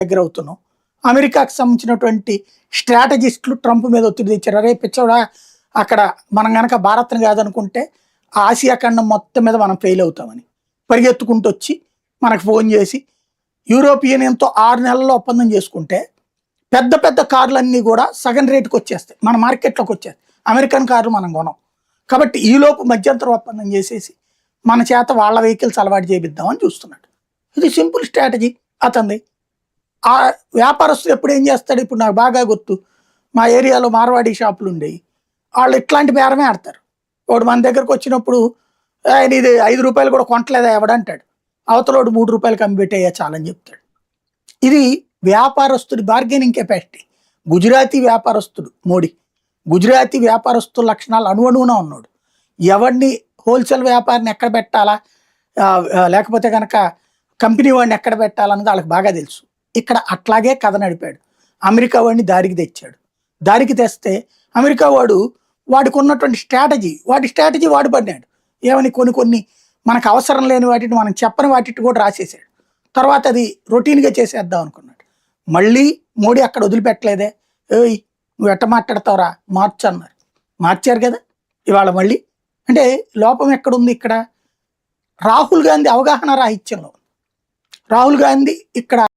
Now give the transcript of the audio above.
దగ్గర అవుతున్నాం. అమెరికాకు సంబంధించినటువంటి స్ట్రాటజిస్టులు ట్రంప్ మీద ఒత్తిడి తెచ్చారు. అరే పిచ్చోడా, అక్కడ మనం కనుక భారత్ని కాదనుకుంటే ఆసియా ఖండం మొత్తం మీద మనం ఫెయిల్ అవుతామని పరిగెత్తుకుంటూ వచ్చి మనకు ఫోన్ చేసి యూరోపియన్ యూనియన్తో 6 నెలల్లో ఒప్పందం చేసుకుంటే పెద్ద పెద్ద కార్లన్నీ కూడా సగం రేటుకి వచ్చేస్తాయి, మన మార్కెట్లోకి వచ్చేస్తాయి. అమెరికన్ కార్లు మనం కొనం కాబట్టి ఈలోపు మధ్యంతర ఒప్పందం చేసేసి మన చేత వాళ్ళ వెహికల్స్ అలవాటు చేపిద్దామని చూస్తున్నాడు. ఇది సింపుల్ స్ట్రాటజీ అతనిది. ఆ వ్యాపారస్తులు ఎప్పుడు ఏం చేస్తాడు, ఇప్పుడు నాకు బాగా గుర్తు, మా ఏరియాలో మార్వాడి షాపులు ఉండేవి. వాళ్ళు ఇట్లాంటి బేరమే ఆడతారు. వాడు మన దగ్గరకు వచ్చినప్పుడు ఆయన ఇది 5 రూపాయలు కూడా కొంటలేదా ఎవడంటాడు, అవతలోడు 3 రూపాయలకి అమ్మిపెట్టేయా చాలని చెప్తాడు. ఇది వ్యాపారస్తుడి బార్గెనింగ్ కెపాసిటీ. గుజరాతీ వ్యాపారస్తుడు మోడీ, గుజరాతీ వ్యాపారస్తుల లక్షణాలు అణువణువున ఉన్నాడు. ఎవరిని హోల్సేల్ వ్యాపారిని ఎక్కడ పెట్టాలా, లేకపోతే కనుక కంపెనీ వాడిని ఎక్కడ పెట్టాలన్నది వాళ్ళకి బాగా తెలుసు. ఇక్కడ అట్లాగే కథ నడిపాడు. అమెరికా వాడిని దారికి తెచ్చాడు. దారికి తెస్తే అమెరికా వాడికి ఉన్నటువంటి స్ట్రాటజీ వాడు పడినాడు. ఏమని కొన్ని మనకు అవసరం లేని వాటిని, మనం చెప్పని వాటిని కూడా రాసేసాడు. తర్వాత అది రొటీన్గా చేసేద్దాం అనుకున్నాడు. మళ్ళీ మోడీ అక్కడ వదిలిపెట్టలేదే, ఏయ్ నువ్వు ఎట్ట మాట్లాడతావురా, మార్చు అన్నారు. మార్చారు కదా ఇవాళ మళ్ళీ. అంటే లోపం ఎక్కడుంది ఇక్కడ? రాహుల్ గాంధీ అవగాహన రాహిత్యంలో. రాహుల్ గాంధీ ఇక్కడ